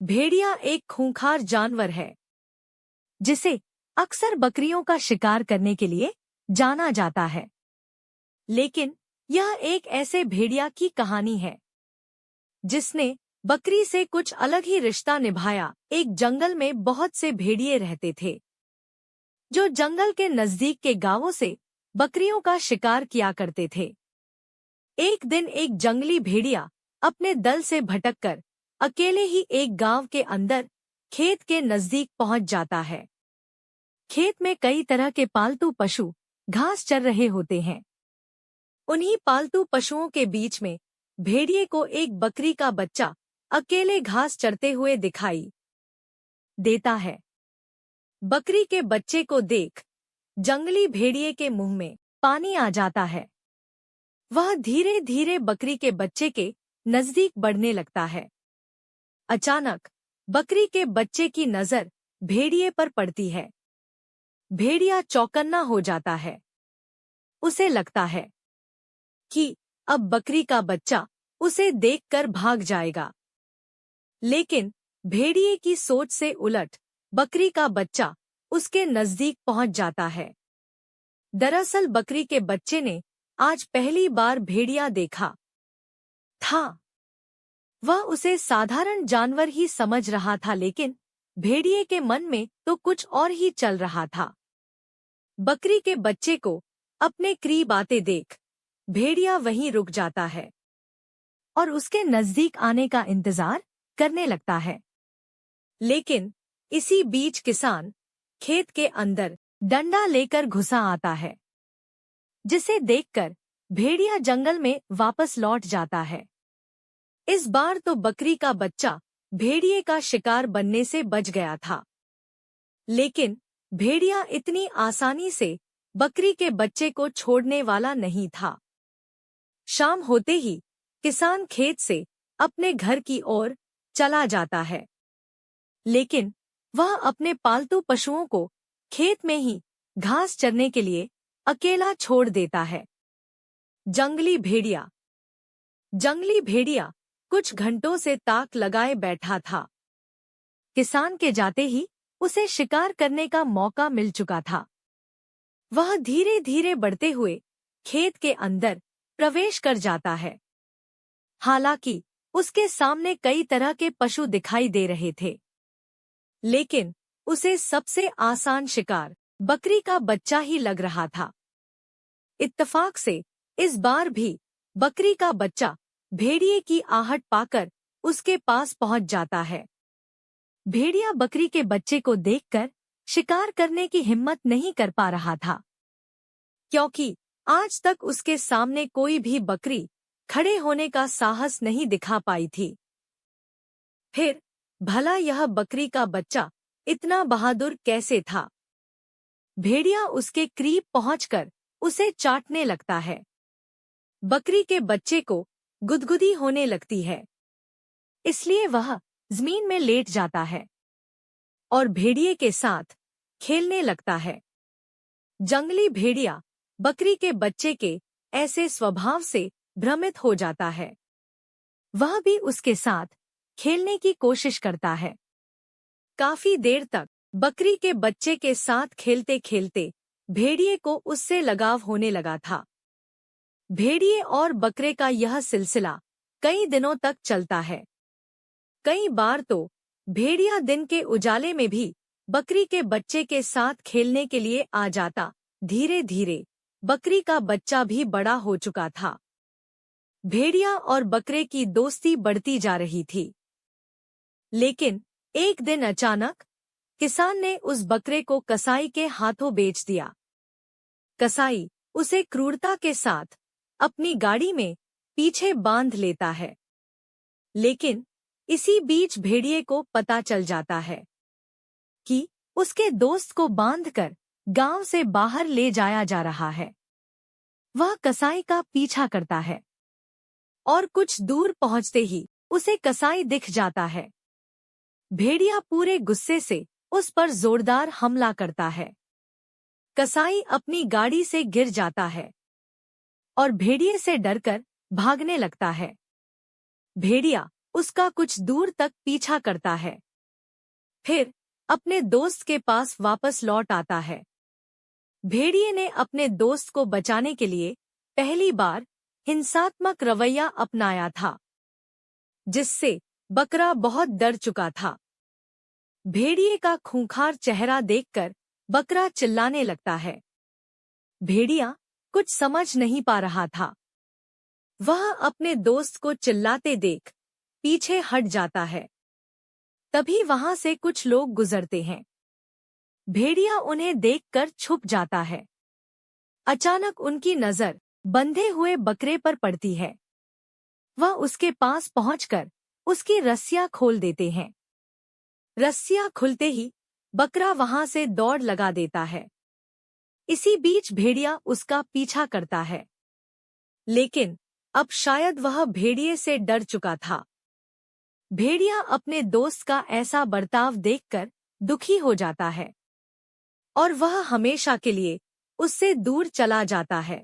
भेड़िया एक खूंखार जानवर है जिसे अक्सर बकरियों का शिकार करने के लिए जाना जाता है। लेकिन यह एक ऐसे भेड़िया की कहानी है जिसने बकरी से कुछ अलग ही रिश्ता निभाया। एक जंगल में बहुत से भेड़िए रहते थे जो जंगल के नजदीक के गांवों से बकरियों का शिकार किया करते थे। एक दिन एक जंगली भेड़िया अपने दल से भटककर अकेले ही एक गांव के अंदर खेत के नजदीक पहुंच जाता है। खेत में कई तरह के पालतू पशु घास चर रहे होते हैं। उन्हीं पालतू पशुओं के बीच में भेड़िए को एक बकरी का बच्चा अकेले घास चरते हुए दिखाई देता है। बकरी के बच्चे को देख जंगली भेड़िए के मुंह में पानी आ जाता है। वह धीरे धीरे बकरी के बच्चे के नजदीक बढ़ने लगता है। अचानक बकरी के बच्चे की नजर भेड़िए पर पड़ती है। भेड़िया चौकन्ना हो जाता है। उसे लगता है कि अब बकरी का बच्चा उसे देखकर भाग जाएगा। लेकिन भेड़िए की सोच से उलट बकरी का बच्चा उसके नजदीक पहुंच जाता है। दरअसल बकरी के बच्चे ने आज पहली बार भेड़िया देखा था। वह उसे साधारण जानवर ही समझ रहा था, लेकिन भेड़िए के मन में तो कुछ और ही चल रहा था। बकरी के बच्चे को अपने करीब आते देख भेड़िया वहीं रुक जाता है और उसके नजदीक आने का इंतजार करने लगता है। लेकिन इसी बीच किसान खेत के अंदर डंडा लेकर घुसा आता है, जिसे देखकर भेड़िया जंगल में वापस लौट जाता है। इस बार तो बकरी का बच्चा भेड़िए का शिकार बनने से बच गया था। लेकिन भेड़िया इतनी आसानी से बकरी के बच्चे को छोड़ने वाला नहीं था। शाम होते ही किसान खेत से अपने घर की ओर चला जाता है, लेकिन वह अपने पालतू पशुओं को खेत में ही घास चरने के लिए अकेला छोड़ देता है। जंगली भेड़िया कुछ घंटों से ताक लगाए बैठा था। किसान के जाते ही उसे शिकार करने का मौका मिल चुका था। वह धीरे धीरे बढ़ते हुए खेत के अंदर प्रवेश कर जाता है। हालांकि उसके सामने कई तरह के पशु दिखाई दे रहे थे, लेकिन उसे सबसे आसान शिकार बकरी का बच्चा ही लग रहा था। इत्तेफाक से इस बार भी बकरी का बच्चा भेड़िए की आहट पाकर उसके पास पहुंच जाता है। भेड़िया बकरी के बच्चे को देखकर शिकार करने की हिम्मत नहीं कर पा रहा था, क्योंकि आज तक उसके सामने कोई भी बकरी खड़े होने का साहस नहीं दिखा पाई थी। फिर भला यह बकरी का बच्चा इतना बहादुर कैसे था? भेड़िया उसके करीब पहुंचकर उसे चाटने लगता है। बकरी के बच्चे को गुदगुदी होने लगती है, इसलिए वह जमीन में लेट जाता है और भेड़िए के साथ खेलने लगता है। जंगली भेड़िया बकरी के बच्चे के ऐसे स्वभाव से भ्रमित हो जाता है। वह भी उसके साथ खेलने की कोशिश करता है। काफी देर तक बकरी के बच्चे के साथ खेलते खेलते भेड़िए को उससे लगाव होने लगा था। भेड़िए और बकरे का यह सिलसिला कई दिनों तक चलता है। कई बार तो भेड़िया दिन के उजाले में भी बकरी के बच्चे के साथ खेलने के लिए आ जाता। धीरे धीरे बकरी का बच्चा भी बड़ा हो चुका था। भेड़िया और बकरे की दोस्ती बढ़ती जा रही थी। लेकिन एक दिन अचानक किसान ने उस बकरे को कसाई के हाथों बेच दिया। कसाई उसे क्रूरता के साथ अपनी गाड़ी में पीछे बांध लेता है। लेकिन इसी बीच भेड़िए को पता चल जाता है कि उसके दोस्त को बांधकर गांव से बाहर ले जाया जा रहा है। वह कसाई का पीछा करता है और कुछ दूर पहुंचते ही उसे कसाई दिख जाता है। भेड़िया पूरे गुस्से से उस पर जोरदार हमला करता है। कसाई अपनी गाड़ी से गिर जाता है और भेड़िए से डरकर भागने लगता है। भेड़िया उसका कुछ दूर तक पीछा करता है। फिर अपने दोस्त के पास वापस लौट आता है। भेड़िए ने अपने दोस्त को बचाने के लिए पहली बार हिंसात्मक रवैया अपनाया था, जिससे बकरा बहुत डर चुका था। भेड़िए का खूंखार चेहरा देखकर बकरा चिल्लाने लगता है। भेड़िया कुछ समझ नहीं पा रहा था। वह अपने दोस्त को चिल्लाते देख पीछे हट जाता है। तभी वहां से कुछ लोग गुजरते हैं। भेड़िया उन्हें देखकर छुप जाता है। अचानक उनकी नजर बंधे हुए बकरे पर पड़ती है। वह उसके पास पहुंचकर उसकी रस्सियां खोल देते हैं। रस्सियां खुलते ही बकरा वहां से दौड़ लगा देता है। इसी बीच भेड़िया उसका पीछा करता है, लेकिन अब शायद वह भेड़िए से डर चुका था। भेड़िया अपने दोस्त का ऐसा बर्ताव देखकर दुखी हो जाता है और वह हमेशा के लिए उससे दूर चला जाता है।